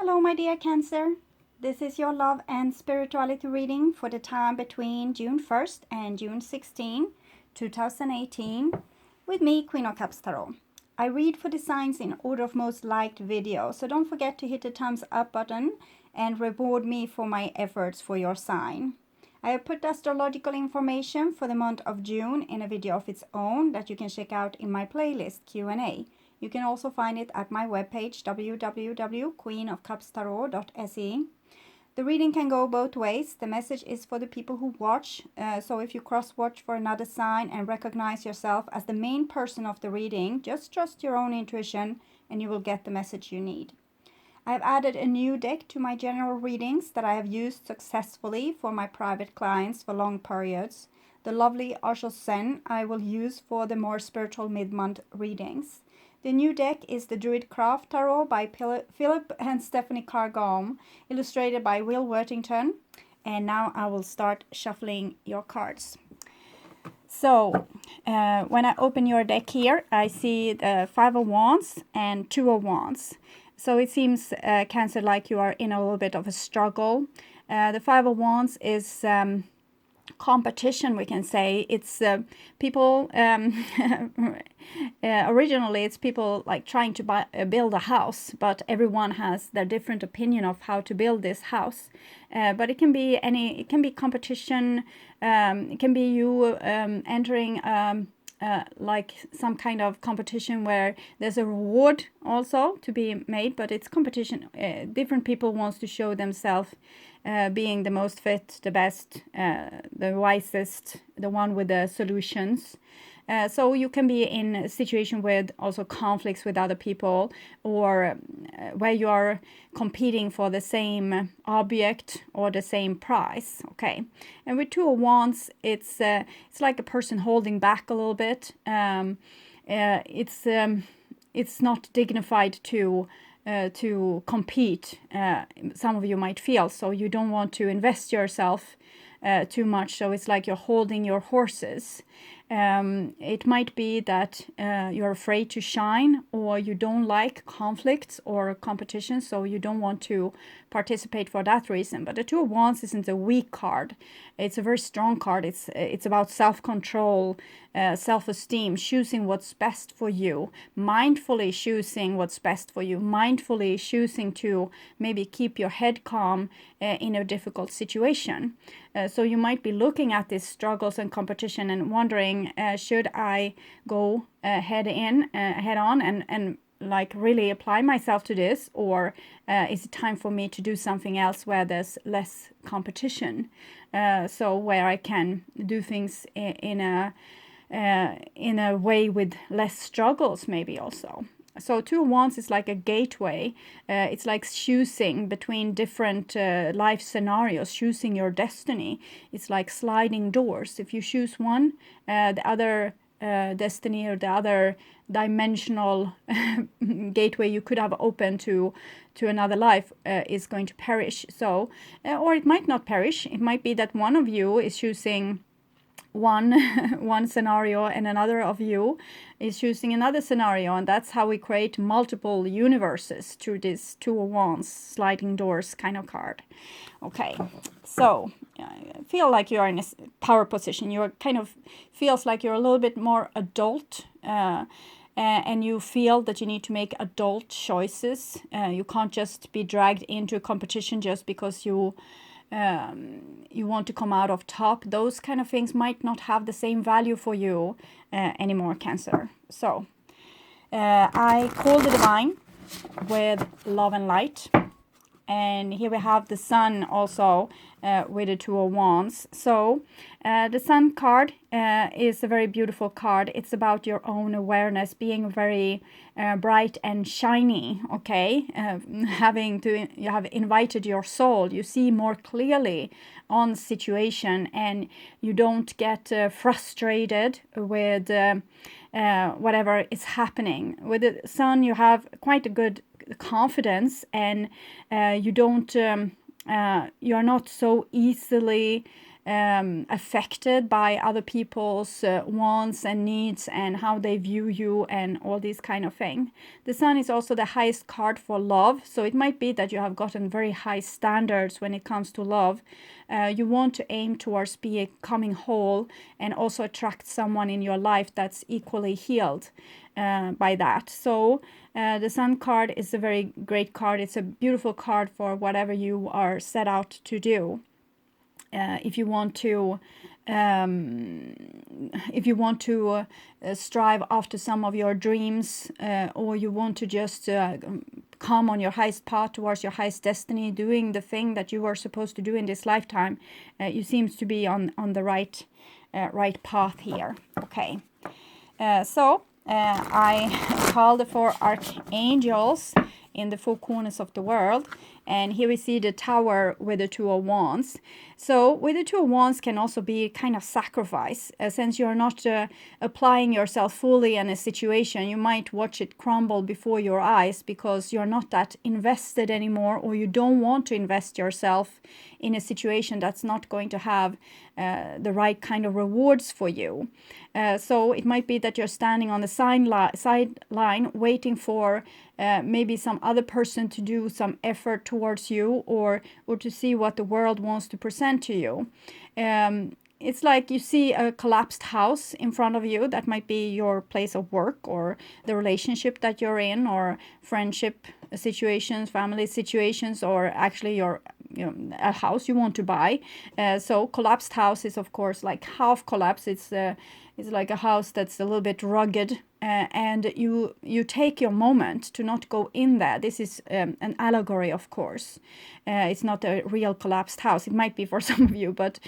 Hello, my dear Cancer. This is your love and spirituality reading for the time between June 1st and June 16, 2018, with me, Queen of Cups Tarot. I read for the signs in order of most liked video, so don't forget to hit the thumbs up button and reward me for my efforts for your sign. I have put astrological information for the month of June in a video of its own that you can check out in my playlist Q&A. You can also find it at my webpage www.queenofcupstarot.se. The reading can go both ways. The message is for the people who watch, so if you cross-watch for another sign and recognize yourself as the main person of the reading, just trust your own intuition and you will get the message you need. I have added a new deck to my general readings that I have used successfully for my private clients for long periods. The lovely Osho Sen I will use for the more spiritual mid-month readings. The new deck is the Druid Craft Tarot by Philip and Stephanie Cargom, illustrated by Will Worthington. And now I will start shuffling your cards. So, when I open your deck here, I see the Five of Wands and Two of Wands. So it seems, Cancer, like you are in a little bit of a struggle. The Five of Wands is competition, we can say. It's people, originally it's people like trying to build a house, but everyone has their different opinion of how to build this house. But it can be it can be competition, it can be you entering like some kind of competition where there's a reward also to be made, but it's competition. Different people wants to show themselves being the most fit, the best, the wisest, the one with the solutions. So you can be in a situation with also conflicts with other people, or where you are competing for the same object or the same prize. Okay, and with Two of Wands, it's like a person holding back a little bit. It's not dignified to compete. Some of you might feel so. You don't want to invest yourself too much, so it's like you're holding your horses. It might be that you're afraid to shine, or you don't like conflicts or competition, so you don't want to participate for that reason. But the Two of Wands isn't a weak card. It's a very strong card. It's about self-control, self-esteem, choosing what's best for you, mindfully choosing what's best for you, mindfully choosing to maybe keep your head calm in a difficult situation. So you might be looking at these struggles and competition and wondering, should I go head on and like really apply myself to this, or is it time for me to do something else where there's less competition, so where I can do things in a way with less struggles maybe also. So Two of Wands is like a gateway. It's like choosing between different life scenarios, choosing your destiny. It's like sliding doors. If you choose one, the other destiny or the other dimensional gateway you could have opened to another life is going to perish. So, or it might not perish. It might be that one of you is choosing one scenario and another of you is choosing another scenario, and that's how we create multiple universes through this Two of Wands sliding doors kind of card. Okay, so I feel like you are in a power position. You are kind of feels like you're a little bit more adult, and you feel that you need to make adult choices. You can't just be dragged into a competition just because you want to come out of top. Those kind of things might not have the same value for you anymore, Cancer. So I call the divine with love and light, and here we have the Sun also with the Two of Wands. So the Sun card is a very beautiful card. It's about your own awareness, being very bright and shiny. Okay, you have invited your soul. You see more clearly on situation, and you don't get frustrated with whatever is happening. With the Sun, you have quite a good confidence, and you don't you're not so easily affected by other people's wants and needs and how they view you and all these kind of thing. The Sun is also the highest card for love, so it might be that you have gotten very high standards when it comes to love. You want to aim towards becoming whole and also attract someone in your life that's equally healed by that. So the Sun card is a very great card. It's a beautiful card for whatever you are set out to do. If you want to strive after some of your dreams, or you want to just come on your highest path towards your highest destiny, doing the thing that you were supposed to do in this lifetime, you seems to be on the right path here. Okay, so I call the 4 archangels in the 4 corners of the world, and here we see the Tower with the 2 of Wands. So with the 2 of Wands can also be kind of sacrifice, since you're not applying yourself fully in a situation. You might watch it crumble before your eyes because you're not that invested anymore, or you don't want to invest yourself in a situation that's not going to have the right kind of rewards for you. So it might be that you're standing on the sideline waiting for maybe some other person to do some effort towards you, or to see what the world wants to present to you. It's like you see a collapsed house in front of you. That might be your place of work, or the relationship that you're in, or friendship situations, family situations, or actually a house you want to buy. So collapsed house is of course like half collapse. It's like a house that's a little bit rugged, and you take your moment to not go in there. This is an allegory, of course. It's not a real collapsed house. It might be for some of you, but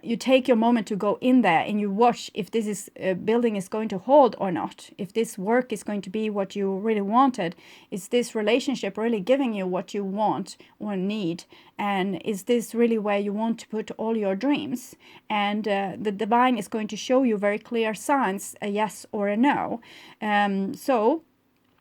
you take your moment to go in there and you watch if this building is going to hold or not. If this work is going to be what you really wanted. Is this relationship really giving you what you want or need? And is this really where you want to put all your dreams? And the divine is going to show you very clear signs, a yes or a no. So,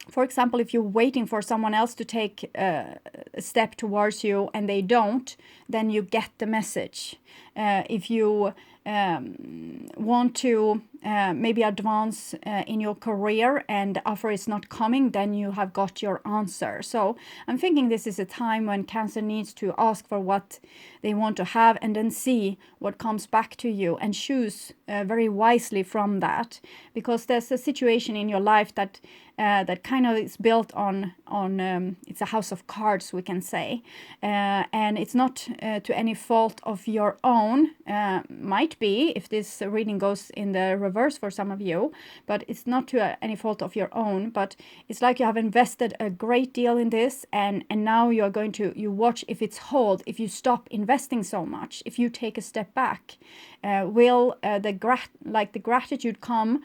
for example, if you're waiting for someone else to take a step towards you and they don't, then you get the message. If you want to maybe advance in your career and the offer is not coming, then you have got your answer. So I'm thinking this is a time when Cancer needs to ask for what they want to have and then see what comes back to you and choose very wisely from that, because there's a situation in your life that kind of is built on it's a house of cards, we can say, and it's not to any fault of your own. Might be if this reading goes in the reverse for some of you, but it's not to any fault of your own. But it's like you have invested a great deal in this, and now you're going to watch if it's hold. If you stop investing so much, if you take a step back, will the gratitude come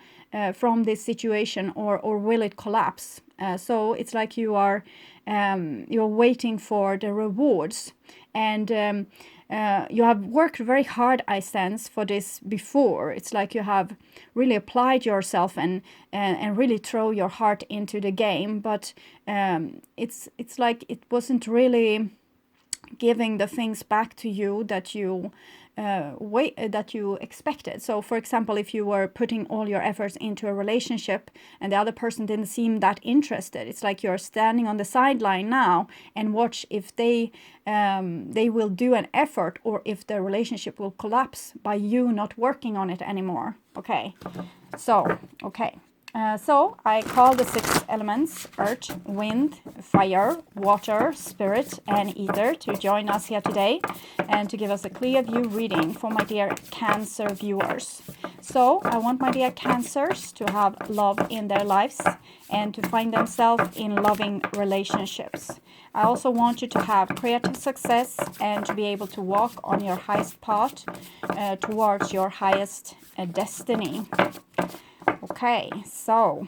from this situation, or will it collapse? So it's like you're waiting for the rewards, and you have worked very hard, I sense, for this before. It's like you have really applied yourself and really throw your heart into the game, but it's like it wasn't really giving the things back to you that you expected. So for example, if you were putting all your efforts into a relationship and the other person didn't seem that interested, it's like you're standing on the sideline now and watch if they will do an effort, or if the relationship will collapse by you not working on it anymore. Okay, so so I call the 6 elements, earth, wind, fire, water, spirit, and ether, to join us here today and to give us a clear view reading for my dear Cancer viewers. So I want my dear Cancers to have love in their lives and to find themselves in loving relationships. I also want you to have creative success and to be able to walk on your highest path towards your highest destiny. Okay, so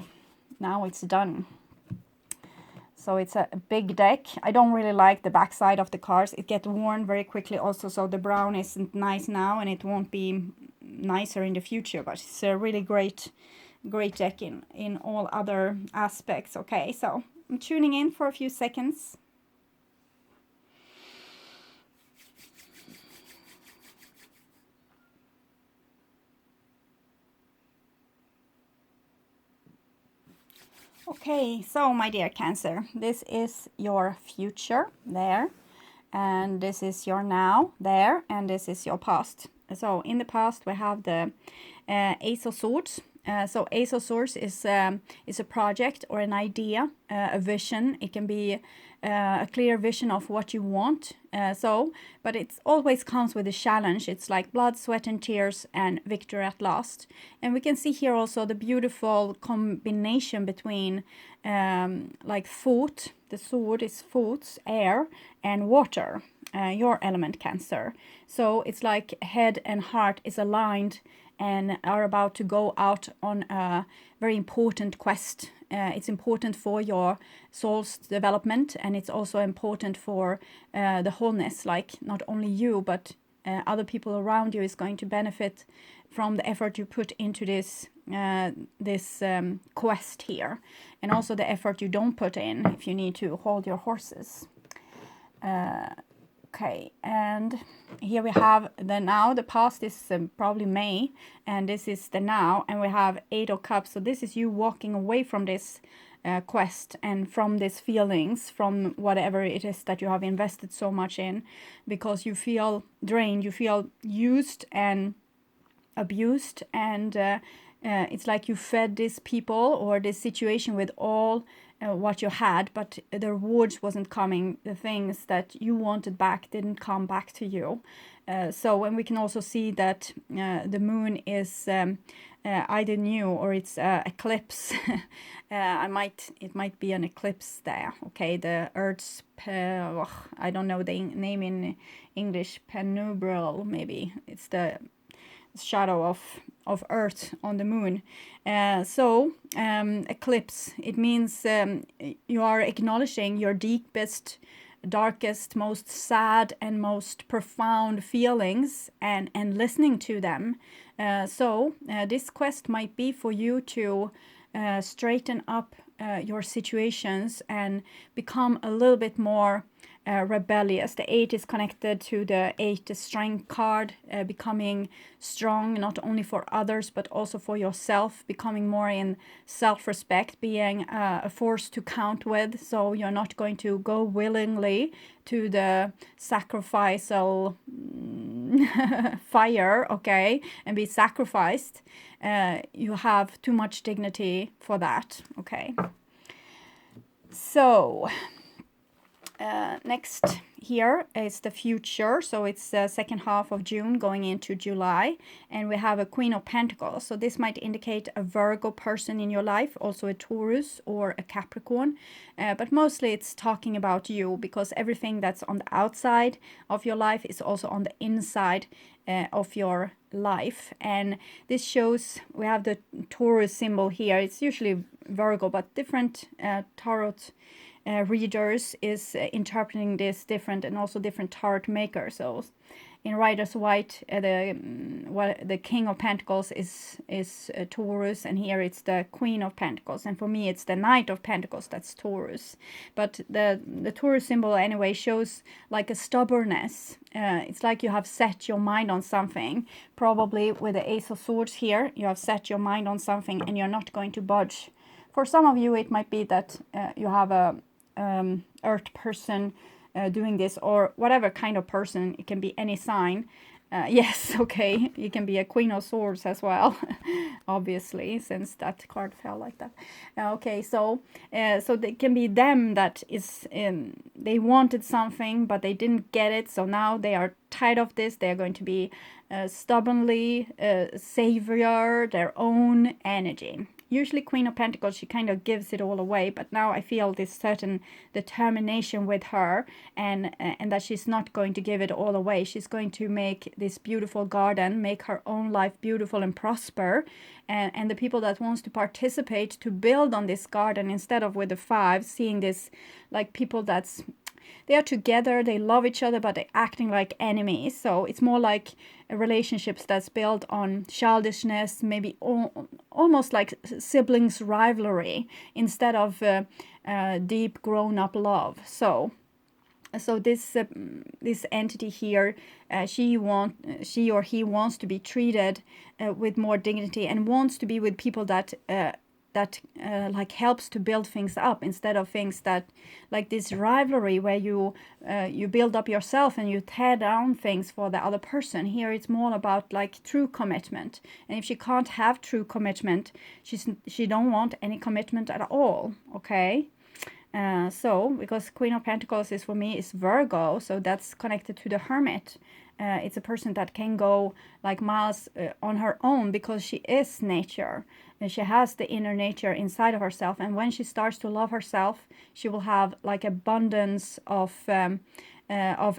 now it's done. So it's a big deck. I don't really like the back side of the cards. It gets worn very quickly also, so the brown isn't nice now and it won't be nicer in the future, but it's a really great deck in all other aspects. Okay, so I'm tuning in for a few seconds. Okay, so my dear Cancer, this is your future there, and this is your now there, and this is your past. So in the past we have the Ace of Swords. So Ace of Swords is a project or an idea, a vision. It can be a clear vision of what you want. But it always comes with a challenge. It's like blood, sweat, and tears, and victory at last. And we can see here also the beautiful combination between like foot. The sword is foot, air, and water. Your element, Cancer. So it's like head and heart is aligned and are about to go out on a very important quest. It's important for your soul's development, and it's also important for the wholeness, like not only you, but other people around you is going to benefit from the effort you put into this quest here, and also the effort you don't put in if you need to hold your horses. Okay, and here we have the now. The past is probably May, and this is the now, and we have 8 of Cups. So this is you walking away from this quest and from these feelings, from whatever it is that you have invested so much in, because you feel drained, you feel used and abused, and it's like you fed these people or this situation with all what you had, but the rewards wasn't coming. The things that you wanted back didn't come back to you. So, and we can also see that the moon is either new or it's eclipse. It might be an eclipse there. Okay, the Earth's I don't know the name in English. Penumbral, maybe it's the shadow of Earth on the moon. Eclipse, it means you are acknowledging your deepest, darkest, most sad and most profound feelings and listening to them. This quest might be for you to straighten up your situations and become a little bit more rebellious. The 8 is connected to the 8 strength card, becoming strong not only for others but also for yourself, becoming more in self-respect, being a force to count with. So you're not going to go willingly to the sacrificial fire, okay, and be sacrificed. You have too much dignity for that, okay. So next here is the future. So it's the second half of June going into July, and we have a Queen of Pentacles. So this might indicate a Virgo person in your life, also a Taurus or a Capricorn, but mostly it's talking about you, because everything that's on the outside of your life is also on the inside of your life. And this shows, we have the Taurus symbol here. It's usually Virgo, but different tarot readers is interpreting this different, and also different tarot makers. So in Rider's White, the King of Pentacles is Taurus, and here it's the Queen of Pentacles, and for me it's the Knight of Pentacles that's Taurus. But the Taurus symbol anyway shows like a stubbornness. It's like you have set your mind on something. Probably with the Ace of Swords here, you have set your mind on something and you're not going to budge. For some of you it might be that you have a earth person doing this, or whatever kind of person. It can be any sign. Yes, okay, you can be a Queen of Swords as well, obviously, since that card fell like that. Okay, so it can be them that is they wanted something but they didn't get it, so now they are tired of this. They are going to be stubbornly savior their own energy. Usually Queen of Pentacles, she kind of gives it all away, but now I feel this certain determination with her, and that she's not going to give it all away. She's going to make this beautiful garden, make her own life beautiful and prosper, and the people that wants to participate to build on this garden, instead of with the 5, seeing this like people that's, they are together, they love each other, but they're acting like enemies. So it's more like relationships that's built on childishness, maybe almost like siblings rivalry, instead of deep grown-up love. So this entity here, she or he wants to be treated with more dignity, and wants to be with people that like helps to build things up, instead of things that, like this rivalry where you build up yourself and you tear down things for the other person. Here it's more about like true commitment, and if she can't have true commitment, she don't want any commitment at all. Okay. So because Queen of Pentacles is, for me, is Virgo, so that's connected to the Hermit. It's a person that can go like miles on her own, because she is nature, and she has the inner nature inside of herself. And when she starts to love herself, she will have like abundance of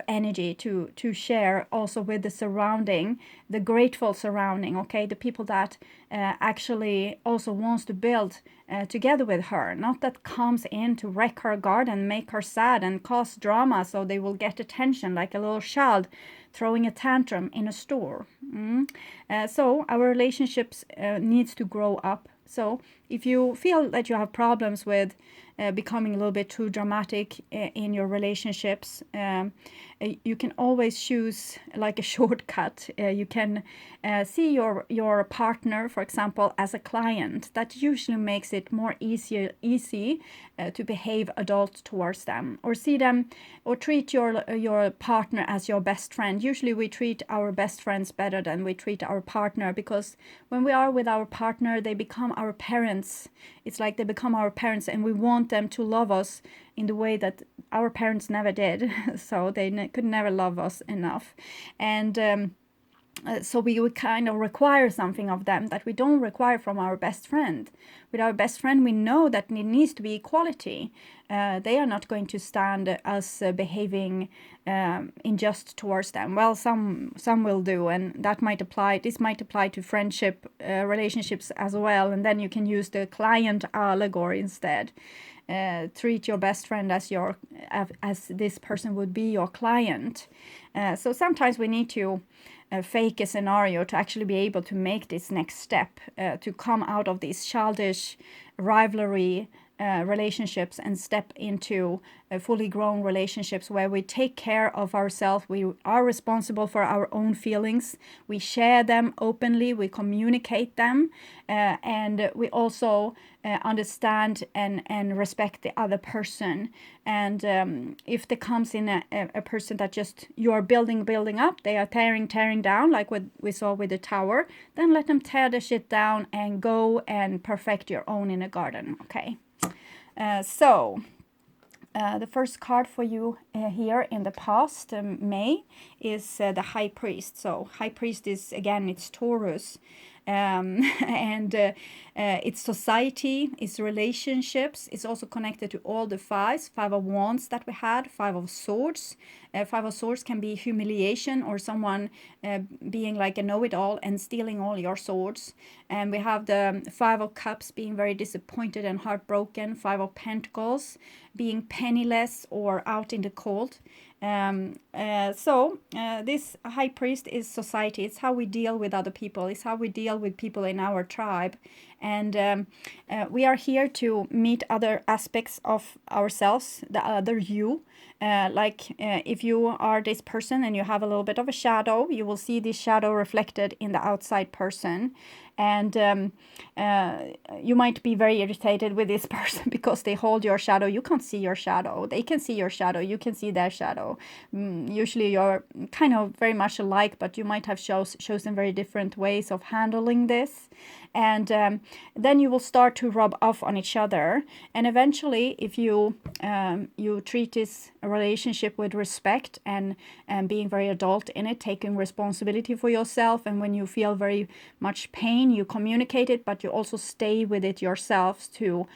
energy to share also with the surrounding, the grateful surrounding. Okay, the people that actually also wants to build together with her, not that comes in to wreck her garden, make her sad and cause drama so they will get attention, like a little child throwing a tantrum in a store. So our relationships needs to grow up. So if you feel that you have problems with becoming a little bit too dramatic in your relationships, you can always choose like a shortcut. You can see your partner, for example, as a client. That usually makes it more easy to behave adult towards them, or see them, or treat your partner as your best friend. Usually we treat our best friends better than we treat our partner, because when we are with our partner, they become our parents. It's like they become our parents, and we want them to love us in the way that our parents never did. So they could never love us enough. And so we would kind of require something of them that we don't require from our best friend. With our best friend, we know that it needs to be equality. They are not going to stand us behaving unjust towards them. Well, some will do, and that might apply. This might apply to friendship relationships as well. And then you can use the client allegory instead. Treat your best friend as this person would be your client. So sometimes we need to fake a scenario to actually be able to make this next step, to come out of these childish rivalry relationships and step into fully grown relationships where we take care of ourselves. We are responsible for our own feelings. We share them openly. We communicate them, and we also understand and respect the other person. And if there comes in a person that just you are building up, they are tearing down, like what we saw with the tower, then let them tear the shit down and go and perfect your own inner garden. Okay. So the first card for you here in the past, May, is the High Priest. So High Priest is, again, it's Taurus. And it's society, it's relationships. It's also connected to all the fives: Five of Wands that we had, Five of Swords. Five of Swords can be humiliation, or someone being like a know-it-all and stealing all your swords. And we have the Five of Cups, being very disappointed and heartbroken. Five of Pentacles, being penniless or out in the cold. So this High Priest is society. It's how we deal with other people. It's how we deal with people in our tribe. And we are here to meet other aspects of ourselves, the other you. If you are this person and you have a little bit of a shadow, you will see this shadow reflected in the outside person. And you might be very irritated with this person because they hold your shadow. You can't see your shadow. They can see your shadow. You can see their shadow. Usually you're kind of very much alike, but you might have chosen very different ways of handling this. And then you will start to rub off on each other. And eventually, if you treat this relationship with respect and being very adult in it, taking responsibility for yourself, and when you feel very much pain, you communicate it, but you also stay with it yourselves to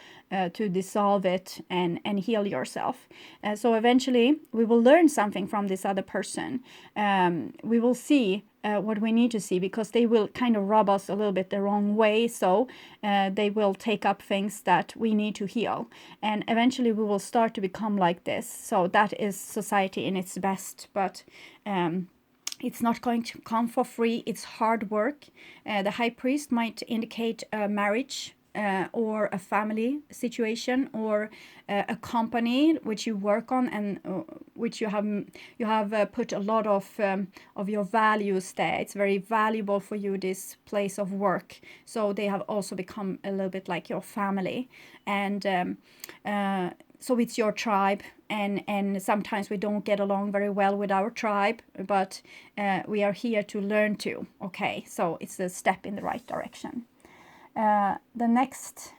dissolve it and heal yourself. So eventually, we will learn something from this other person. We will see what we need to see, because they will kind of rub us a little bit the wrong way. So they will take up things that we need to heal. And eventually we will start to become like this. So that is society in its best. But it's not going to come for free. It's hard work. The High Priest might indicate a marriage. or a family situation, or a company which you work on, and which you have put a lot of your values there. It's very valuable for you, this place of work. So they have also become a little bit like your family, and so it's your tribe, and sometimes we don't get along very well with our tribe, but we are here to learn to. Okay, so it's a step in the right direction. The next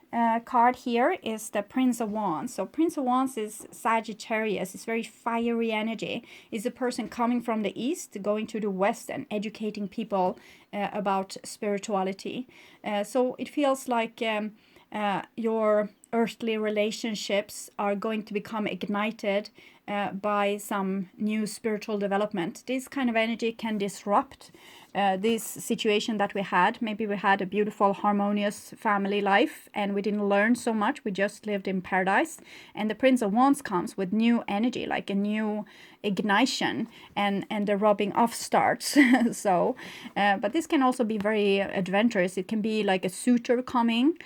card here is the Prince of Wands. So Prince of Wands is Sagittarius. It's very fiery energy. It's a person coming from the east, going to the west, and educating people about spirituality. So it feels like your earthly relationships are going to become ignited by some new spiritual development. This kind of energy can disrupt this situation that we had. Maybe we had a beautiful, harmonious family life and we didn't learn so much. We just lived in paradise. And the Prince of Wands comes with new energy, like a new ignition, and the rubbing off starts. So, but this can also be very adventurous. It can be like a suitor coming,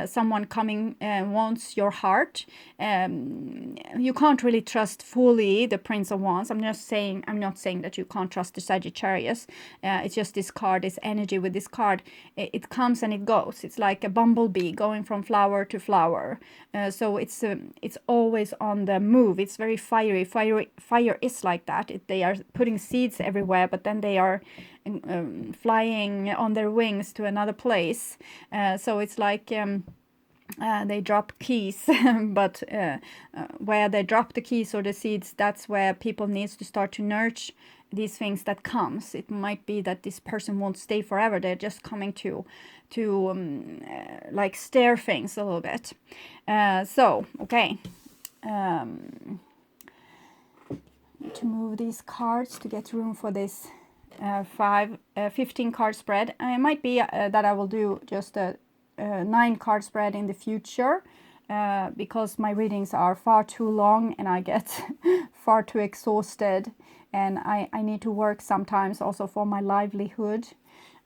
someone coming wants your heart. You can't really trust fully the Prince of Wands. I'm not saying that you can't trust the Sagittarius. It's just this card, this energy with this card. It comes and it goes. It's like a bumblebee going from flower to flower. So it's always on the move. It's very fiery. Fire is like that. They are putting seeds everywhere, but then they are flying on their wings to another place. So it's like they drop keys, but where they drop the keys or the seeds, that's where people needs to start to nurture these things that comes. It might be that this person won't stay forever. They're just coming to like stir things a little bit. So okay, to move these cards to get room for this 15 card spread. It might be that I will do just a 9 card spread in the future, because my readings are far too long and I get far too exhausted, and I need to work sometimes also for my livelihood.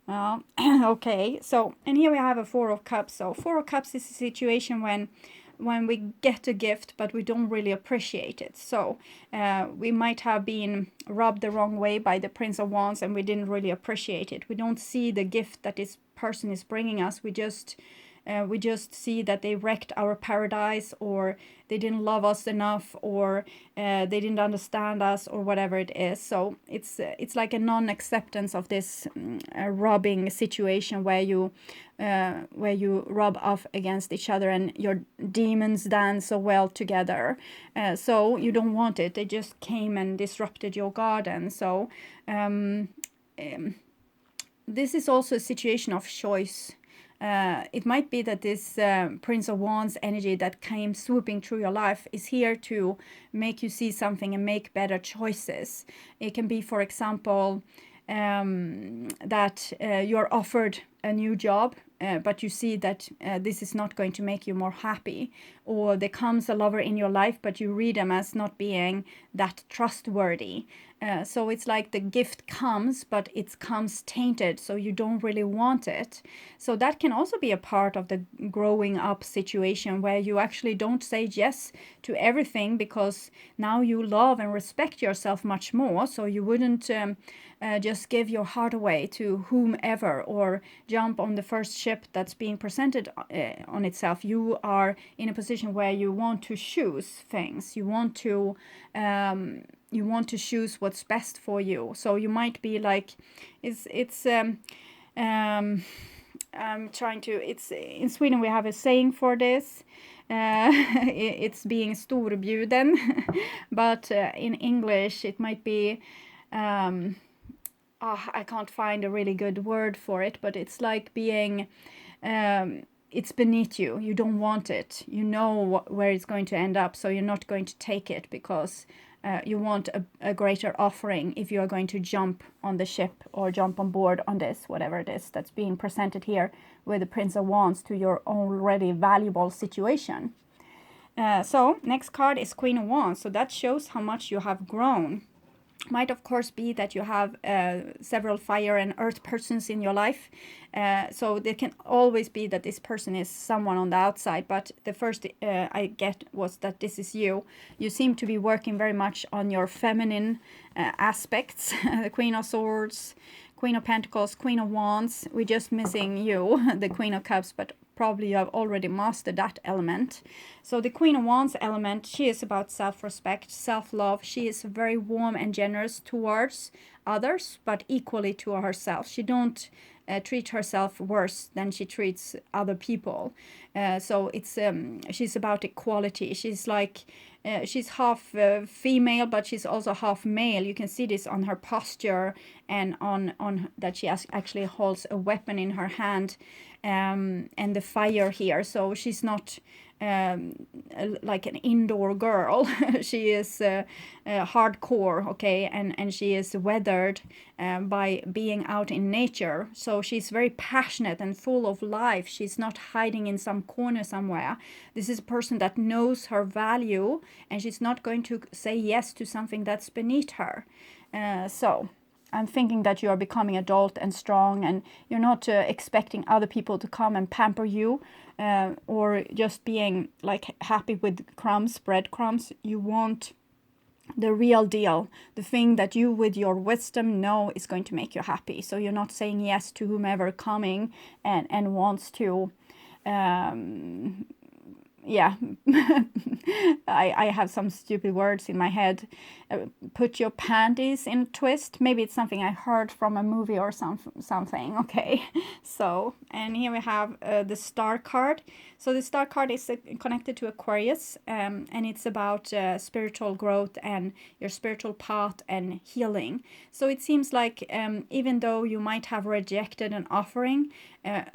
Okay, so, and here we have a 4 of Cups. So 4 of Cups is a situation when we get a gift but we don't really appreciate it. So we might have been rubbed the wrong way by the Prince of Wands and we didn't really appreciate it. We don't see the gift that this person is bringing us. We just see that they wrecked our paradise, or they didn't love us enough, or they didn't understand us, or whatever it is. So it's like a non-acceptance of this rubbing situation where you rub off against each other and your demons dance so well together. So you don't want it. They just came and disrupted your garden. So this is also a situation of choice. It might be that this Prince of Wands energy that came swooping through your life is here to make you see something and make better choices. It can be, for example, that you're offered a new job, but you see that this is not going to make you more happy, or there comes a lover in your life but you read them as not being that trustworthy. So it's like the gift comes, but it comes tainted, so you don't really want it. So that can also be a part of the growing up situation where you actually don't say yes to everything because now you love and respect yourself much more. So you wouldn't just give your heart away to whomever or jump on the first ship that's being presented on itself. You are in a position where you want to choose things. You want to choose what's best for you. So you might be like, I'm trying to, it's in Sweden we have a saying for this. It's being storbjuden, but in English it might be I can't find a really good word for it, but it's like being it's beneath you. You don't want it. You know where it's going to end up, so you're not going to take it because you want a greater offering if you are going to jump on the ship or jump on board on this, whatever it is that's being presented here with the Prince of Wands to your already valuable situation. So next card is Queen of Wands. So that shows how much you have grown. Might of course be that you have several fire and earth persons in your life, so there can always be that this person is someone on the outside, but the first I get was that this is you. You seem to be working very much on your feminine aspects. The Queen of Swords, Queen of Pentacles, Queen of Wands. We're just missing you, the Queen of Cups, but probably you have already mastered that element. So the Queen of Wands element, she is about self-respect, self-love. She is very warm and generous towards others, but equally to herself. She don't treat herself worse than she treats other people. So it's she's about equality. She's like she's half female, but she's also half male. You can see this on her posture and on that she actually holds a weapon in her hand, and the fire here. So she's not like an indoor girl. She is hardcore, okay, and she is weathered by being out in nature. So she's very passionate and full of life. She's not hiding in some corner somewhere. This is a person that knows her value, and she's not going to say yes to something that's beneath her. So I'm thinking that you are becoming adult and strong, and you're not expecting other people to come and pamper you, or just being like happy with crumbs, breadcrumbs. You want the real deal, the thing that you with your wisdom know is going to make you happy. So you're not saying yes to whomever coming and wants to yeah. I have some stupid words in my head. Put your panties in a twist. Maybe it's something I heard from a movie or something. Okay. So, and here we have the star card. So the star card is connected to Aquarius, and it's about spiritual growth and your spiritual path and healing. So it seems like even though you might have rejected an offering,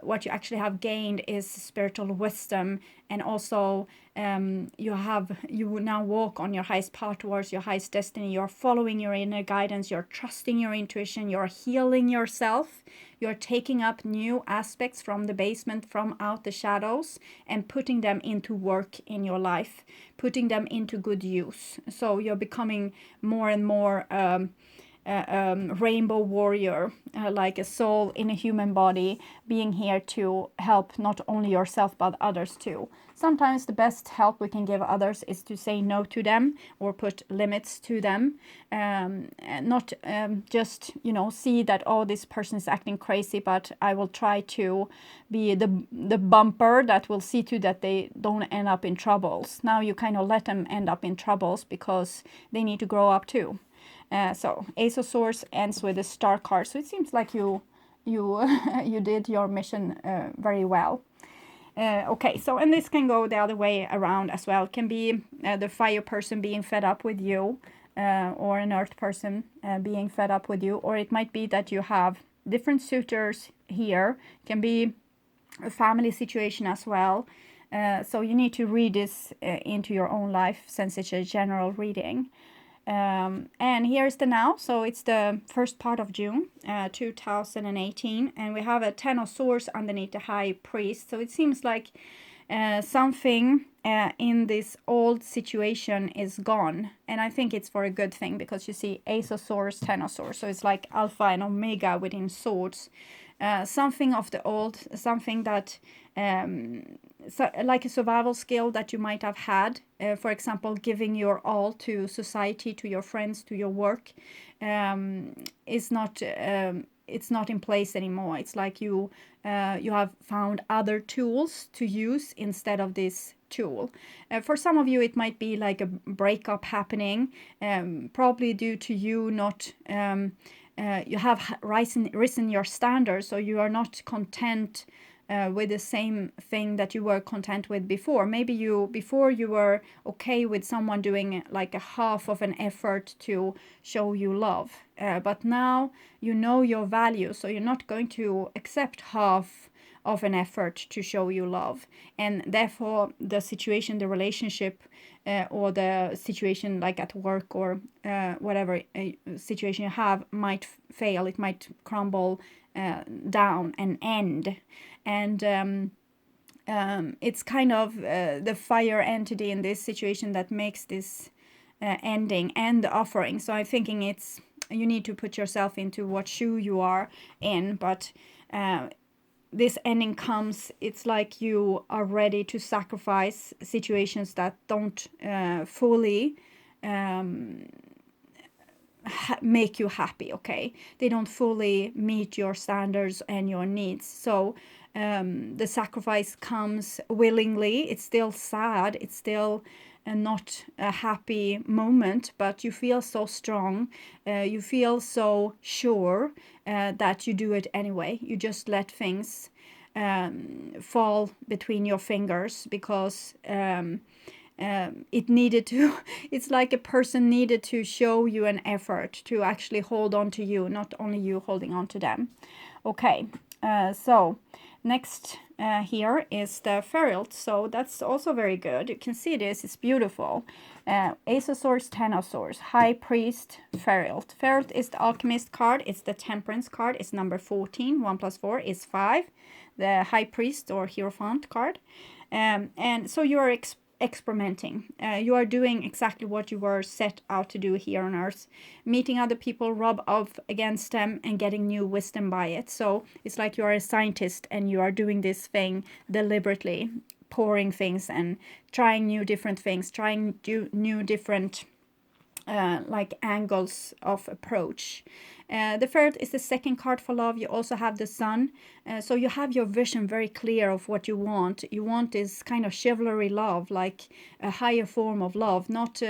what you actually have gained is spiritual wisdom, and also you now walk on your highest path towards your highest destiny. You're following your inner guidance, you're trusting your intuition, you're healing yourself, you're taking up new aspects from the basement, from out the shadows, and putting them into work in your life, putting them into good use. So you're becoming more and more rainbow warrior, like a soul in a human body, being here to help not only yourself but others too. Sometimes the best help we can give others is to say no to them or put limits to them, and not just, you know, see that, oh, this person is acting crazy, but I will try to be the bumper that will see to that they don't end up in troubles. Now you kind of let them end up in troubles because they need to grow up too. So Ace of Swords ends with a star card. So it seems like you you did your mission very well. Okay, so and this can go the other way around as well. It can be the fire person being fed up with you, or an earth person being fed up with you, or it might be that you have different suitors here. It can be a family situation as well. So you need to read this into your own life, since it's a general reading. And here's the now. So it's the first part of June 2018, and we have a 10 of Swords underneath the High Priest. So it seems like something in this old situation is gone, and I think it's for a good thing, because you see Ace of Swords, 10 of Swords, so it's like Alpha and Omega within swords. Something of the old, something that so, like a survival skill that you might have had, for example, giving your all to society, to your friends, to your work, is not it's not in place anymore. It's like you have found other tools to use instead of this tool. For some of you, it might be like a breakup happening, probably due to you not you have risen your standards, so you are not content with the same thing that you were content with before. Maybe before you were okay with someone doing like a half of an effort to show you love, but now you know your value, so you're not going to accept half of an effort to show you love, and therefore the situation, the relationship, or the situation like at work or whatever situation you have might fail. It might crumble down and end. And it's kind of the fire entity in this situation that makes this ending and the offering. So I'm thinking it's, you need to put yourself into what shoe you are in, but this ending comes, it's like you are ready to sacrifice situations that don't fully make you happy, okay? They don't fully meet your standards and your needs. So the sacrifice comes willingly. It's still sad. It's still not a happy moment, but you feel so strong. You feel so sure that you do it anyway. You just let things fall between your fingers because it needed to, it's like a person needed to show you an effort to actually hold on to you, not only you holding on to them. Okay, so next here is the Ferret. So that's also very good. You can see this, it's beautiful. Ace of Swords, Ten of Swords, High Priest, Ferret. Ferret is the Alchemist card. It's the Temperance card. It's number 14. 1 + 4 is 5. The High Priest or Hierophant card. And so you are experimenting. You are doing exactly what you were set out to do here on earth, meeting other people, rub off against them and getting new wisdom by it. So it's like you are a scientist and you are doing this thing deliberately, pouring things and trying new different things, trying new different like angles of approach. The Ferret is the second card for love. You also have the Sun. So you have your vision very clear of what you want. You want this kind of chivalry love, like a higher form of love. Not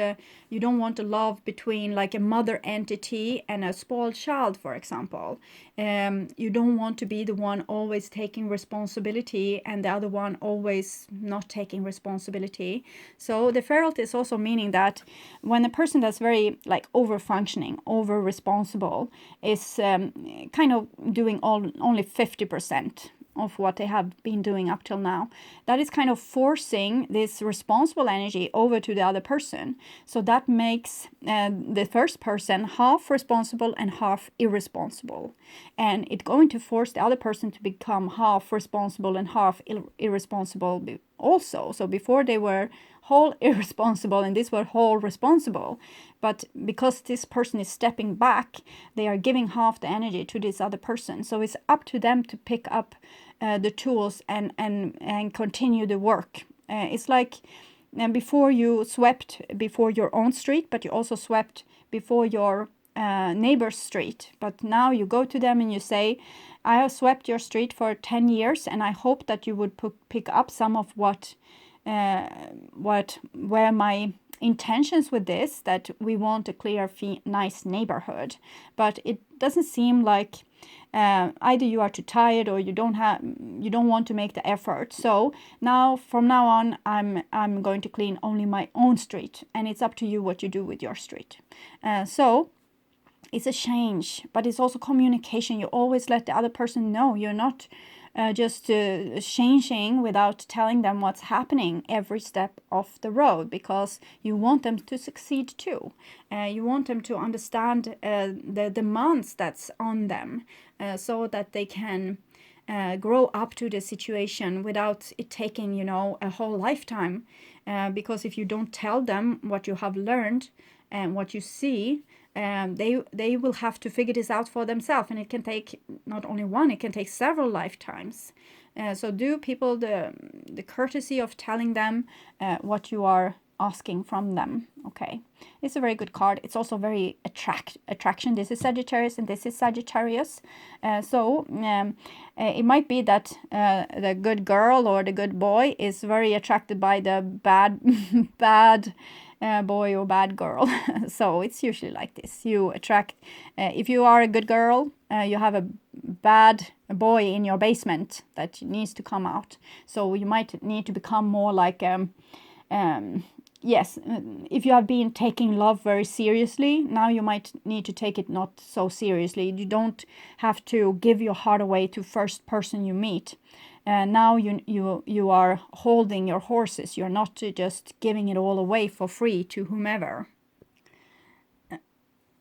you don't want a love between like a mother entity and a spoiled child, for example. You don't want to be the one always taking responsibility and the other one always not taking responsibility. So the Ferret is also meaning that when a person that's very like over functioning, over responsible, is kind of doing only 50% of what they have been doing up till now. That is kind of forcing this responsible energy over to the other person. So that makes the first person half responsible and half irresponsible. And it's going to force the other person to become half responsible and half irresponsible also. So before they were whole irresponsible and this were whole responsible. But because this person is stepping back, they are giving half the energy to this other person. So it's up to them to pick up the tools and continue the work. It's like before you swept before your own street, but you also swept before your neighbor's street. But now you go to them and you say, I have swept your street for 10 years and I hope that you would pick up some of what were my intentions with this, that we want a clear, nice neighborhood. But it doesn't seem like either you are too tired or you don't want to make the effort. So now, from now on, I'm going to clean only my own street, and it's up to you what you do with your street. So it's a change, but it's also communication. You always let the other person know. You're not just changing without telling them what's happening every step of the road, because you want them to succeed too. You want them to understand the demands that's on them, so that they can grow up to the situation without it taking, a whole lifetime. Because if you don't tell them what you have learned and what you see, they will have to figure this out for themselves, and it can take not only one, it can take several lifetimes. So do people the courtesy of telling them what you are asking from them. Okay, it's a very good card. It's also very attraction. This is Sagittarius and this is Sagittarius. So it might be that the good girl or the good boy is very attracted by the bad boy or bad girl. So it's usually like this. You attract, if you are a good girl, you have a bad boy in your basement that needs to come out. So you might need to become more like yes, if you have been taking love very seriously, now you might need to take it not so seriously. You don't have to give your heart away to first person you meet. Now you are holding your horses. You're not just giving it all away for free to whomever.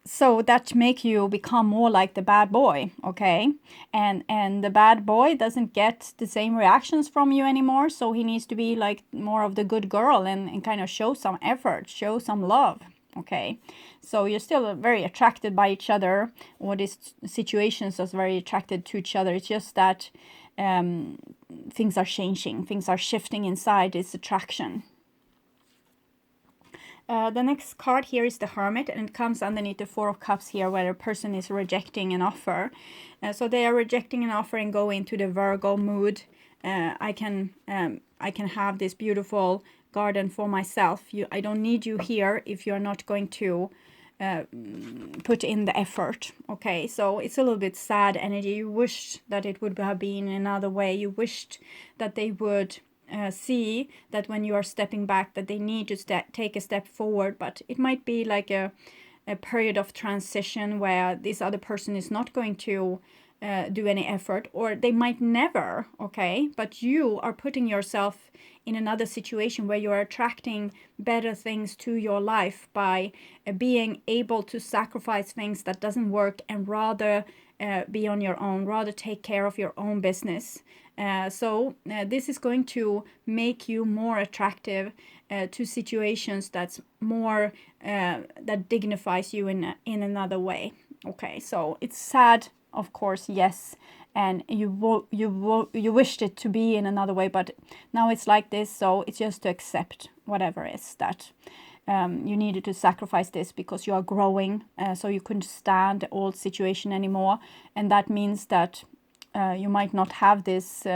So that make you become more like the bad boy, okay? And the bad boy doesn't get the same reactions from you anymore, so he needs to be like more of the good girl and kind of show some effort, show some love, Okay, so you're still very attracted by each other, or these situations are very attracted to each other. It's just that things are changing, things are shifting inside this attraction. The next card here is the Hermit, and it comes underneath the Four of Cups here, where a person is rejecting an offer. So they are rejecting an offer and go into the Virgo mood. I can have this beautiful garden for myself. I don't need you here if you're not going to put in the effort. Okay, so it's a little bit sad energy. You wished that it would have been another way. You wished that they would see that when you are stepping back, that they need to take a step forward, but it might be like a period of transition where this other person is not going to do any effort, or they might never. Okay, but you are putting yourself in another situation where you are attracting better things to your life by being able to sacrifice things that doesn't work and rather be on your own, rather take care of your own business. So this is going to make you more attractive to situations that's more that dignifies you in another way. Okay, so it's sad, of course, yes, and you wished it to be in another way, but now it's like this, so it's just to accept whatever is that. You needed to sacrifice this because you are growing, so you couldn't stand the old situation anymore, and that means that you might not have this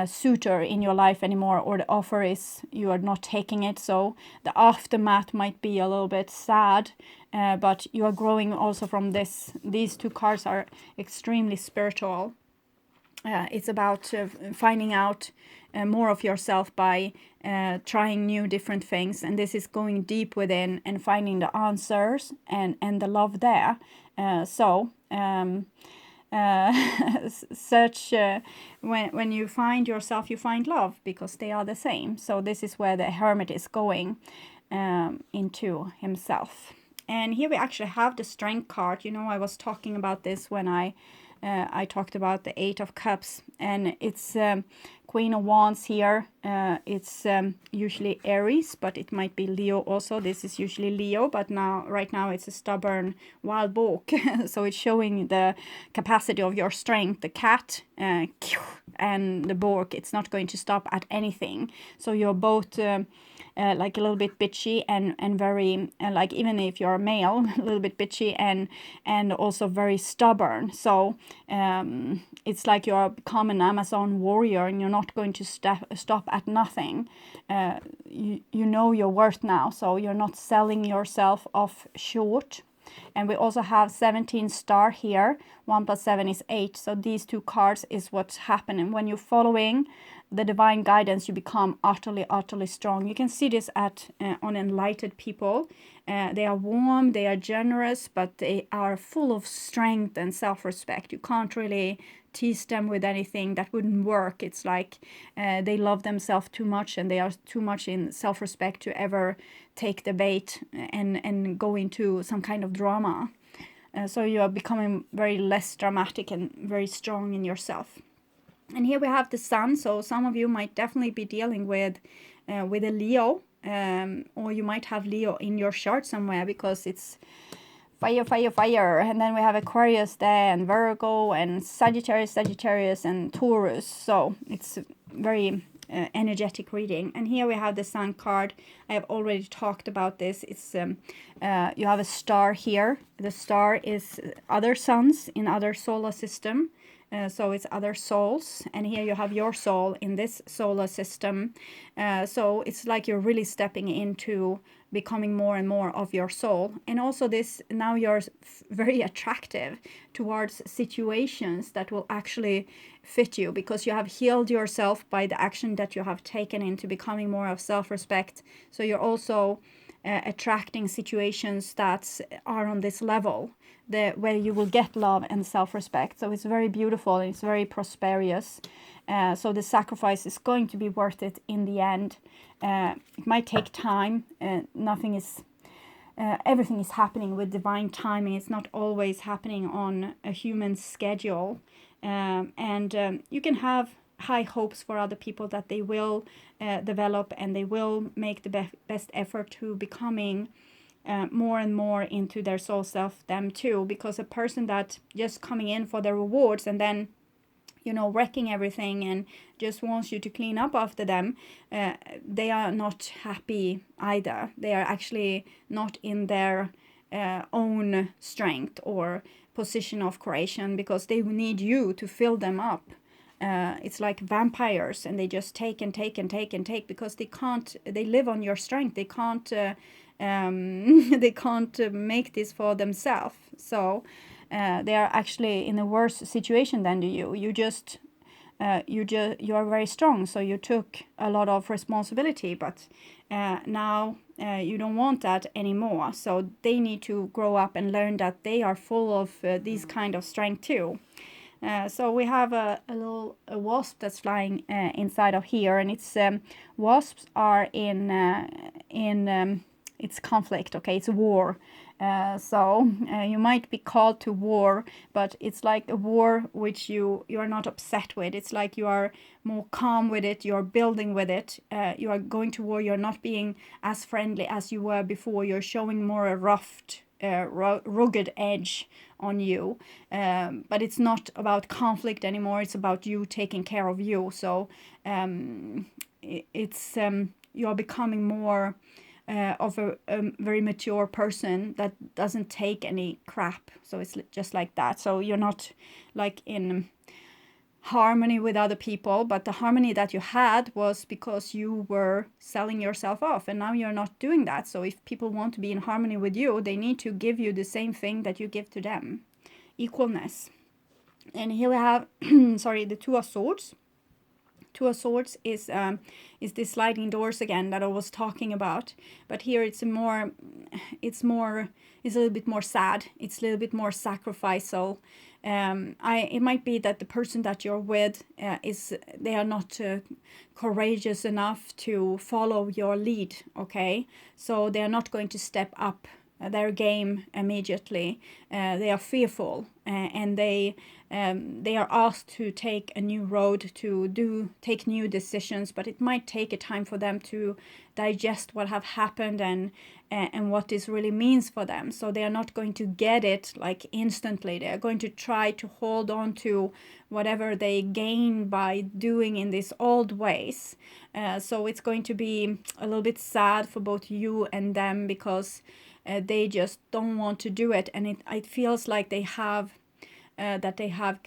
suitor in your life anymore, or the offer is you are not taking it, so the aftermath might be a little bit sad, but you are growing also from this. These two cards are extremely spiritual. It's about finding out more of yourself by trying new different things, and this is going deep within and finding the answers and the love there. Such when you find yourself, you find love, because they are the same. So this is where the Hermit is going into himself. And here we actually have the Strength card. You know, I was talking about this when I talked about the Eight of Cups, and it's Queen of Wands here. It's usually Aries, but it might be Leo also. This is usually Leo, but right now it's a stubborn wild boar. So it's showing the capacity of your strength. The cat and the boar, it's not going to stop at anything. So you're both like a little bit bitchy and very like, even if you're a male, a little bit bitchy and also very stubborn. So it's like you're become an Amazon warrior, and you're not going to stop at nothing. You know your worth now, so you're not selling yourself off short. And we also have 17 star here. 1 + 7 is 8. So these two cards is what's happening. When you're following the divine guidance, you become utterly strong. You can see this on enlightened people. They are warm, they are generous, but they are full of strength and self-respect. You can't really tease them with anything. That wouldn't work. It's like they love themselves too much, and they are too much in self-respect to ever take the bait and go into some kind of drama. So you are becoming very less dramatic and very strong in yourself. And here we have the Sun. So some of you might definitely be dealing with a Leo, or you might have Leo in your chart somewhere, because it's fire. And then we have Aquarius there, and Virgo, and Sagittarius, and Taurus. So it's very energetic reading. And here we have the Sun card. I have already talked about this. It's you have a star here. The star is other suns in other solar system. So it's other souls, and here you have your soul in this solar system. So it's like you're really stepping into becoming more and more of your soul. And also this, now you're very attractive towards situations that will actually fit you, because you have healed yourself by the action that you have taken into becoming more of self-respect. So you're also attracting situations that are on this level, where you will get love and self-respect. So it's very beautiful, and it's very prosperous. So the sacrifice is going to be worth it in the end. It might take time. Everything is happening with divine timing. It's not always happening on a human schedule. You can have high hopes for other people that they will develop, and they will make the best effort to becoming more and more into their soul self them too, because a person that just coming in for the rewards and then wrecking everything and just wants you to clean up after them, they are not happy either. They are actually not in their own strength or position of creation, because they need you to fill them up. It's like vampires, and they just take and take and take and take, because they live on your strength. They can't they can't make this for themselves. So they are actually in a worse situation than you. You are very strong, so you took a lot of responsibility, but now you don't want that anymore. So they need to grow up and learn that they are full of these kind of strength too. So we have a wasp that's flying inside of here, and it's wasps are in it's conflict. Okay, it's a war. So you might be called to war, but it's like a war which you are not upset with. It's like you are more calm with it. You're building with it. You are going to war. You're not being as friendly as you were before. You're showing more a rugged edge on you. But it's not about conflict anymore. It's about you taking care of you. So you're becoming more of a very mature person that doesn't take any crap. So it's just like that. So you're not like in harmony with other people, but the harmony that you had was because you were selling yourself off, and now you're not doing that. So if people want to be in harmony with you, they need to give you the same thing that you give to them. Equalness. And here we have the Two of Swords. Two of Swords is this sliding doors again that I was talking about, but here it's a little bit more sad. It's a little bit more sacrificial. It might be that the person that you're with they are not courageous enough to follow your lead. Okay, so they are not going to step up their game immediately. They are fearful, and they are asked to take a new road, to take new decisions, but it might take a time for them to digest what have happened and what this really means for them. So they are not going to get it like instantly. They are going to try to hold on to whatever they gain by doing in these old ways. So it's going to be a little bit sad for both you and them, because they just don't want to do it, and it feels like they have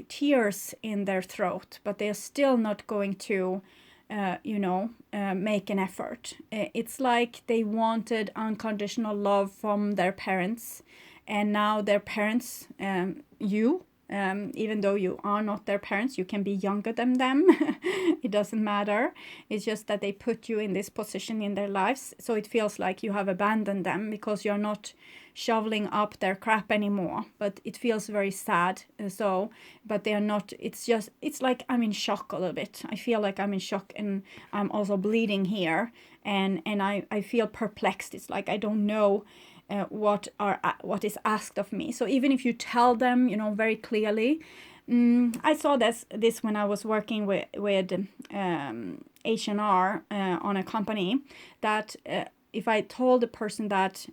tears in their throat, but they are still not going to make an effort. It's like they wanted unconditional love from their parents, and now their parents, even though you are not their parents, you can be younger than them. It doesn't matter. It's just that they put you in this position in their lives. So it feels like you have abandoned them because you're not shoveling up their crap anymore. But it feels very sad. But they are not, it's like I'm in shock a little bit. I feel like I'm in shock, and I'm also bleeding here. And I feel perplexed. It's like I don't know what is asked of me. So even if you tell them, very clearly, I saw this when I was working with H&R on a company, that if I told the person that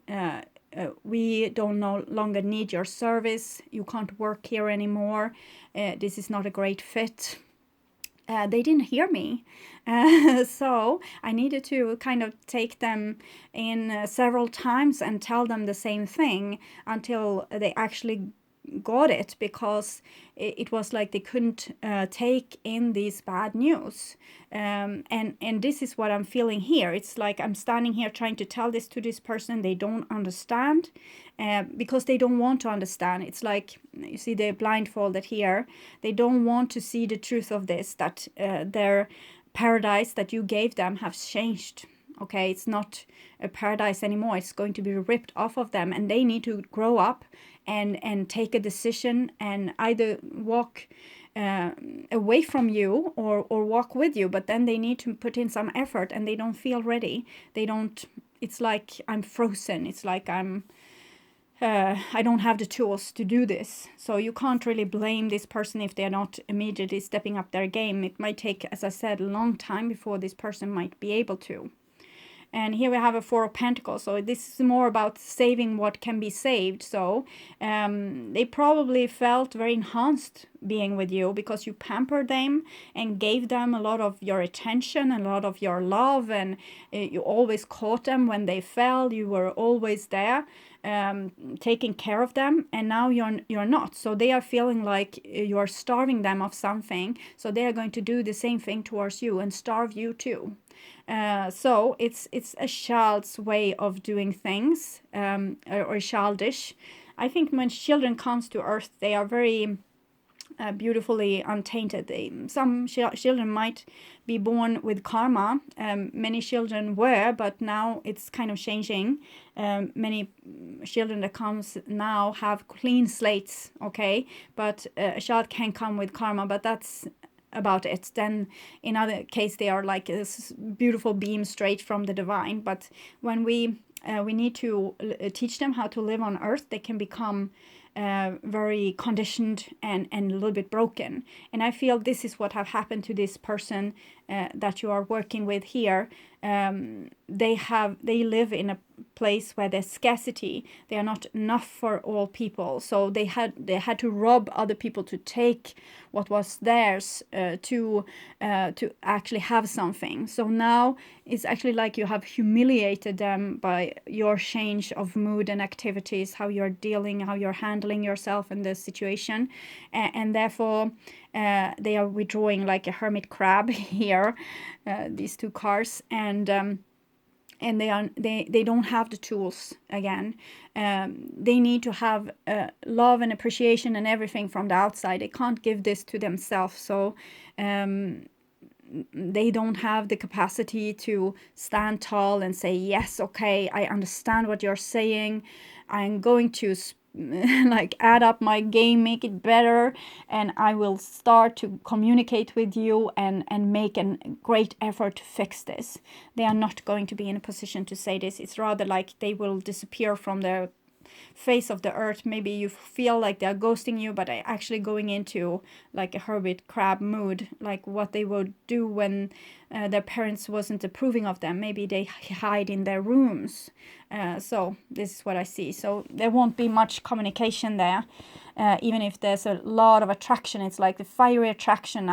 we don't no longer need your service, you can't work here anymore, this is not a great fit, they didn't hear me. So I needed to kind of take them in several times and tell them the same thing until they actually got it, because it was like they couldn't take in these bad news. And this is what I'm feeling here. It's like I'm standing here trying to tell this to this person. They don't understand because they don't want to understand. It's like, you see, they're blindfolded here. They don't want to see the truth of this, that their paradise that you gave them has changed. Okay, it's not a paradise anymore. It's going to be ripped off of them, and they need to grow up and take a decision and either walk away from you or walk with you. But then they need to put in some effort, and they don't feel ready. It's like I'm frozen. It's like I don't have the tools to do this. So you can't really blame this person if they're not immediately stepping up their game. It might take, as I said, a long time before this person might be able to. And here we have a Four of Pentacles. So this is more about saving what can be saved. So they probably felt very enhanced being with you because you pampered them and gave them a lot of your attention and a lot of your love, and you always caught them when they fell. You were always there, taking care of them, and now you're not. So they are feeling like you are starving them of something. So they are going to do the same thing towards you and starve you too. So it's a child's way of doing things, or childish. I think when children comes to earth, they are very beautifully untainted. Some children might be born with karma. Many children were, but now it's kind of changing. Many children that comes now have clean slates, okay? But a child can come with karma, but that's about it. Then in other case they are like this beautiful beam straight from the divine. But when we need to teach them how to live on earth, they can become very conditioned and a little bit broken. And I feel this is what have happened to this person that you are working with here. They live in a place where there's scarcity. They are not enough for all people. So they had to rob other people to take what was theirs, to actually have something. So now it's actually like you have humiliated them by your change of mood and activities, how you're dealing, how you're handling yourself in this situation, and therefore they are withdrawing like a hermit crab here, these two cards, and they don't have the tools again. They need to have love and appreciation and everything from the outside. They can't give this to themselves. So they don't have the capacity to stand tall and say, yes, okay, I understand what you're saying. I'm going to like add up my game, make it better, and I will start to communicate with you and make a great effort to fix this. They are not going to be in a position to say this. It's rather like they will disappear from the face of the earth. Maybe you feel like they're ghosting you, but they're actually going into like a hermit crab mood, like what they would do when their parents wasn't approving of them. Maybe they hide in their rooms. So this is what I see. So there won't be much communication there, even if there's a lot of attraction. It's like the fiery attraction.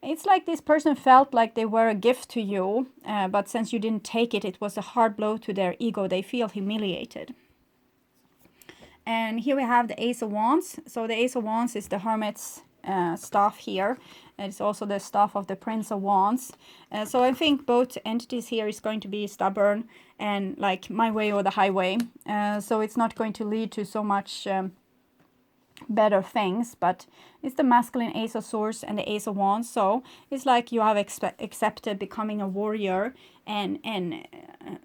It's like this person felt like they were a gift to you, but since you didn't take it, it was a hard blow to their ego. They feel humiliated. And here we have the Ace of Wands. So the Ace of Wands is the Hermit's staff here. It's also the staff of the Prince of Wands. So I think both entities here is going to be stubborn and like my way or the highway. So it's not going to lead to so much better things, but it's the masculine Ace of Swords and the Ace of Wands. So it's like you have accepted becoming a warrior, and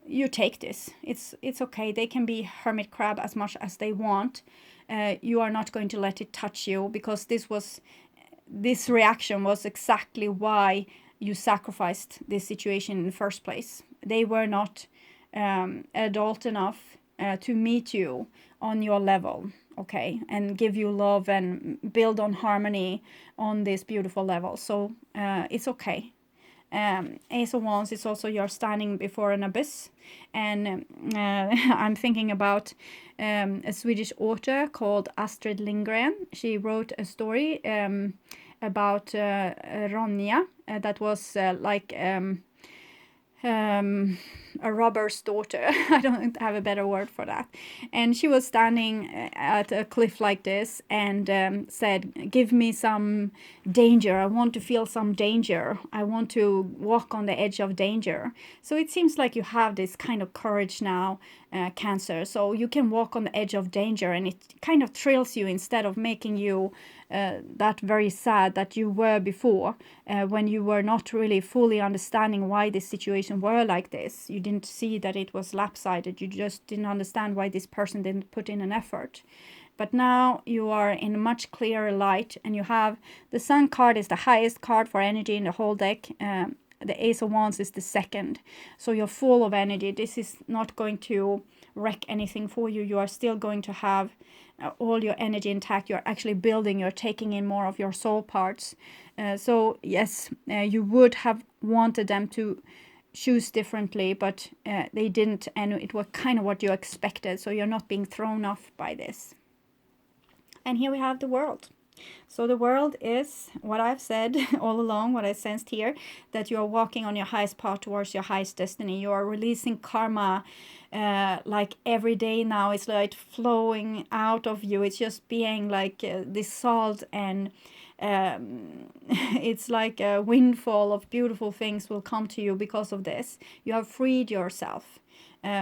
you take this. It's okay. They can be hermit crab as much as they want. You are not going to let it touch you, because this reaction was exactly why you sacrificed this situation in the first place. They were not adult enough to meet you on your level, okay, and give you love and build on harmony on this beautiful level. So it's okay. Ace of Wands is also you're standing before an abyss, and I'm thinking about a Swedish author called Astrid Lindgren. She wrote a story about Ronja that was like a robber's daughter. I don't have a better word for that. And she was standing at a cliff like this and said, give me some danger. I want to feel some danger. I want to walk on the edge of danger. So it seems like you have this kind of courage now, Cancer. So you can walk on the edge of danger, and it kind of thrills you instead of making you that very sad that you were before, when you were not really fully understanding why this situation were like this. You didn't see that it was lopsided. You just didn't understand why this person didn't put in an effort. But now you are in a much clearer light, and you have the Sun card is the highest card for energy in the whole deck. The Ace of Wands is the second. So you're full of energy. This is not going to wreck anything for you. You are still going to have all your energy intact. You're actually building. You're taking in more of your soul parts. So yes, you would have wanted them to choose differently, but they didn't, and it was kind of what you expected, so you're not being thrown off by this. And here we have the world. So the world is what I've said all along, what I sensed here, that you are walking on your highest path towards your highest destiny. You are releasing karma, like every day now. It's like flowing out of you. It's just being like dissolved, and it's like a windfall of beautiful things will come to you because of this. You have freed yourself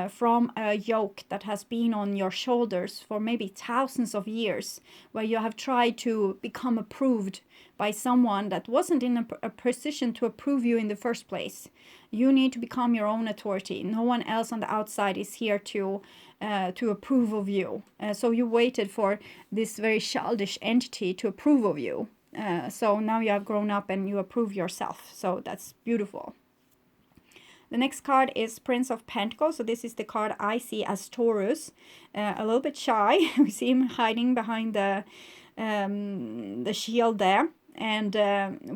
from a yoke that has been on your shoulders for maybe thousands of years, where you have tried to become approved by someone that wasn't in a position to approve you in the first place. You need to become your own authority. No one else on the outside is here to approve of you. So you waited for this very childish entity to approve of you. So now you have grown up and you approve yourself. So that's beautiful. The next card is Prince of Pentacles. So this is the card I see as Taurus. A little bit shy. We see him hiding behind the shield there. And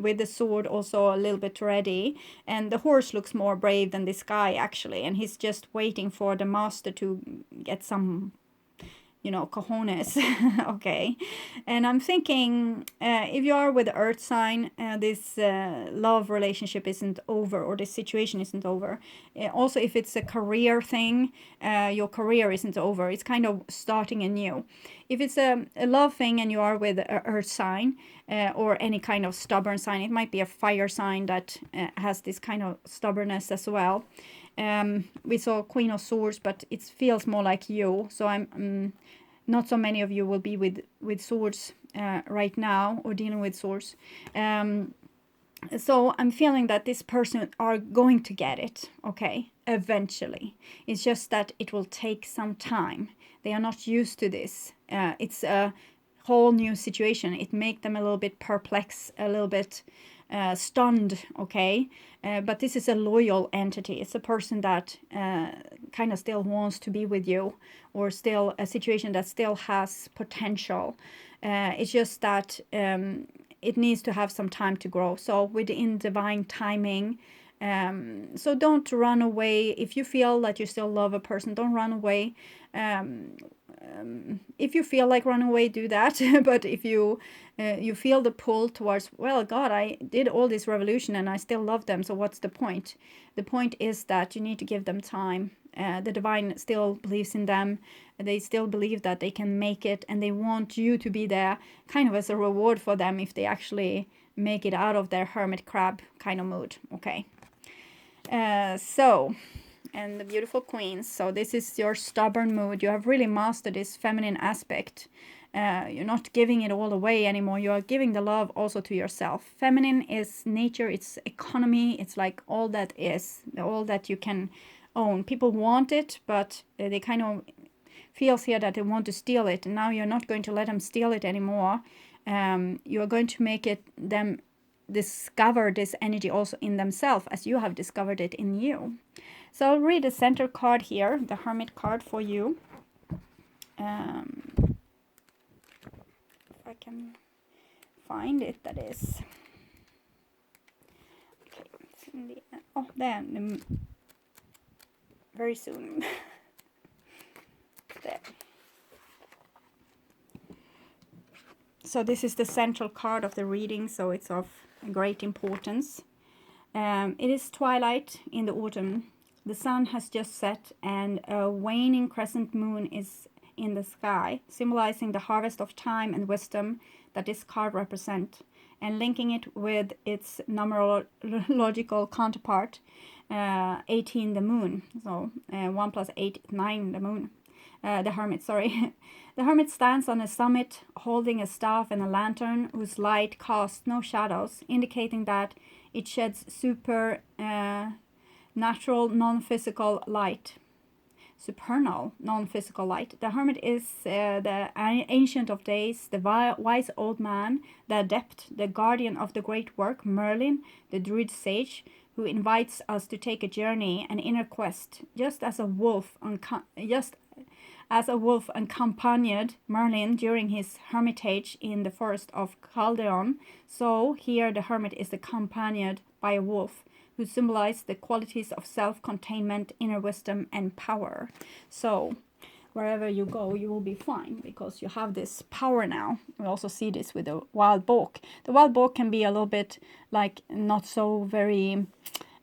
with the sword also a little bit ready. And the horse looks more brave than this guy actually. And he's just waiting for the master to get some, you know, cojones. Okay. And I'm thinking, if you are with the earth sign, this love relationship isn't over, or this situation isn't over. Also, if it's a career thing, your career isn't over. It's kind of starting anew. If it's a love thing and you are with a earth sign, or any kind of stubborn sign, it might be a fire sign that has this kind of stubbornness as well. We saw Queen of Swords, but it feels more like you. So I'm not so many of you will be with swords right now, or dealing with swords. So I'm feeling that this person are going to get it, okay, eventually. It's just that it will take some time. They are not used to this. It's a whole new situation. It makes them a little bit perplexed, a little bit stunned, okay? But this is a loyal entity. It's a person that kind of still wants to be with you, or still a situation that still has potential. It's just that it needs to have some time to grow. So within divine timing. So don't run away. If you feel that you still love a person, don't run away. If you feel like run away, do that. But if you feel the pull towards, well, God, I did all this revolution and I still love them, so what's the point? The point is that you need to give them time. The divine still believes in them. They still believe that they can make it, and they want you to be there kind of as a reward for them if they actually make it out of their hermit crab kind of mood. Okay. And the beautiful queens. So this is your stubborn mood. You have really mastered this feminine aspect. You're not giving it all away anymore. You are giving the love also to yourself. Feminine is nature. It's economy. It's like all that is, all that you can own. People want it, but they kind of feels here that they want to steal it. And now you're not going to let them steal it anymore. You are going to make them discover this energy also in themselves, as you have discovered it in you. So I'll read the center card here, the Hermit card for you. If I can find it, that is. Okay, it's in the, oh, there, very soon. There. So this is the central card of the reading, so it's of great importance. It is twilight in the autumn. The sun has just set, and a waning crescent moon is in the sky, symbolizing the harvest of time and wisdom that this card represents, and linking it with its numerological counterpart, 18, the moon. So 1 + 8, 9, the moon. The hermit, sorry. The hermit stands on a summit holding a staff and a lantern whose light casts no shadows, indicating that it sheds super natural, non-physical light. Supernal, non-physical light. The hermit is the ancient of days, the wise old man, the adept, the guardian of the great work, Merlin, the druid sage, who invites us to take a journey, an inner quest, just as a wolf accompanied Merlin during his hermitage in the forest of Caldeon, so here the hermit is accompanied by a wolf, who symbolize the qualities of self-containment, inner wisdom, and power. So wherever you go, you will be fine because you have this power now. We also see this with the wild boar. The wild boar can be a little bit like not so very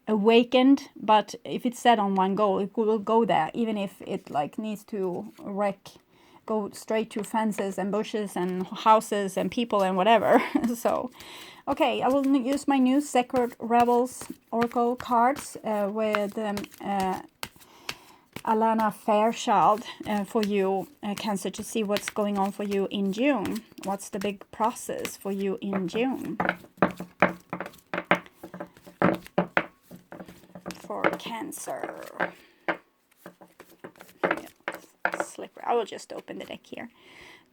awakened, but if it's set on one goal, it will go there, even if it like needs to go straight to fences and bushes and houses and people and whatever. So, okay, I will use my new Sacred Rebels Oracle cards with Alana Fairchild for you, Cancer, to see what's going on for you in June. What's the big process for you in June? For Cancer. Yeah, slippery. I will just open the deck here.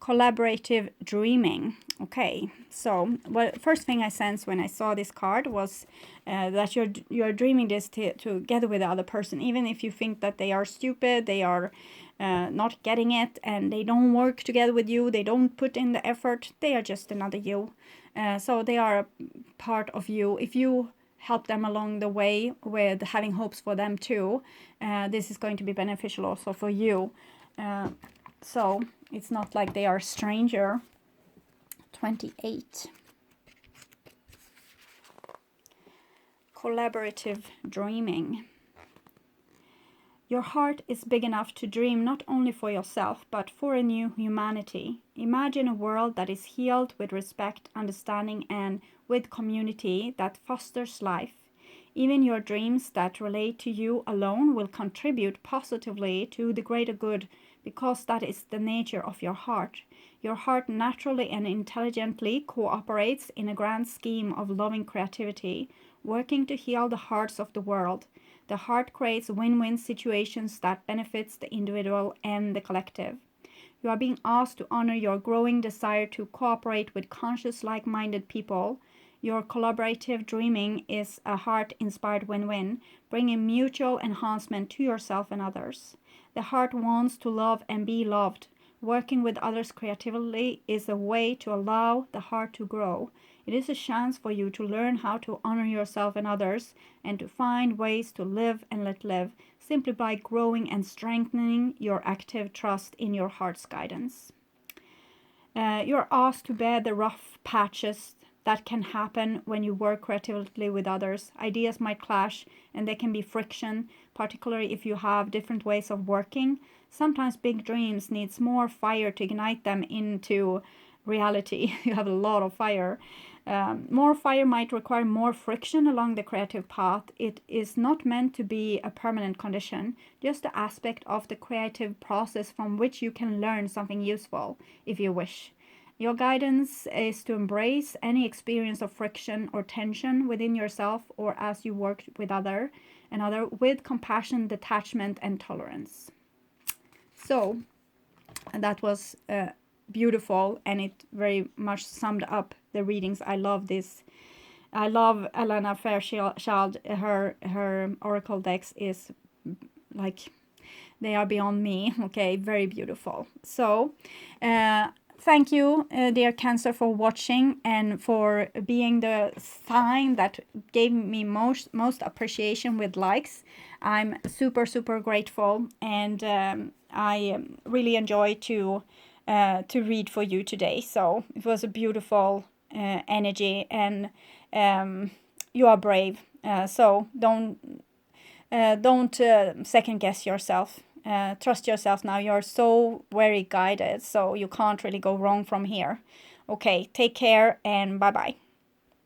Collaborative dreaming. Okay, so first thing I sensed when I saw this card was that you're dreaming this together with the other person, even if you think that they are stupid, they are not getting it, and they don't work together with you, they don't put in the effort, they are just another you. So they are a part of you. If you help them along the way with having hopes for them too, this is going to be beneficial also for you. So it's not like they are a stranger. 28. Collaborative dreaming. Your heart is big enough to dream not only for yourself, but for a new humanity. Imagine a world that is healed with respect, understanding, and with community that fosters life. Even your dreams that relate to you alone will contribute positively to the greater good, because that is the nature of your heart. Your heart naturally and intelligently cooperates in a grand scheme of loving creativity, working to heal the hearts of the world. The heart creates win-win situations that benefits the individual and the collective. You are being asked to honor your growing desire to cooperate with conscious, like-minded people. Your collaborative dreaming is a heart-inspired win-win, bringing mutual enhancement to yourself and others. The heart wants to love and be loved. Working with others creatively is a way to allow the heart to grow. It is a chance for you to learn how to honor yourself and others, and to find ways to live and let live, simply by growing and strengthening your active trust in your heart's guidance. You're asked to bear the rough patches that can happen when you work creatively with others. Ideas might clash and there can be friction, particularly if you have different ways of working. Sometimes big dreams needs more fire to ignite them into reality. You have a lot of fire. More fire might require more friction along the creative path. It is not meant to be a permanent condition, just an aspect of the creative process from which you can learn something useful if you wish. Your guidance is to embrace any experience of friction or tension within yourself or as you work with another with compassion, detachment, and tolerance. So that was beautiful, and it very much summed up the readings. I love this. I love Alana Fairchild. Her oracle decks is like, they are beyond me. Okay, very beautiful. So thank you, dear Cancer, for watching and for being the sign that gave me most appreciation with likes. I'm super grateful, and I really enjoy to read for you today. So it was a beautiful energy, and you are brave. So don't second guess yourself. Trust yourself now. You're so very guided, so you can't really go wrong from here. Okay, take care and bye-bye.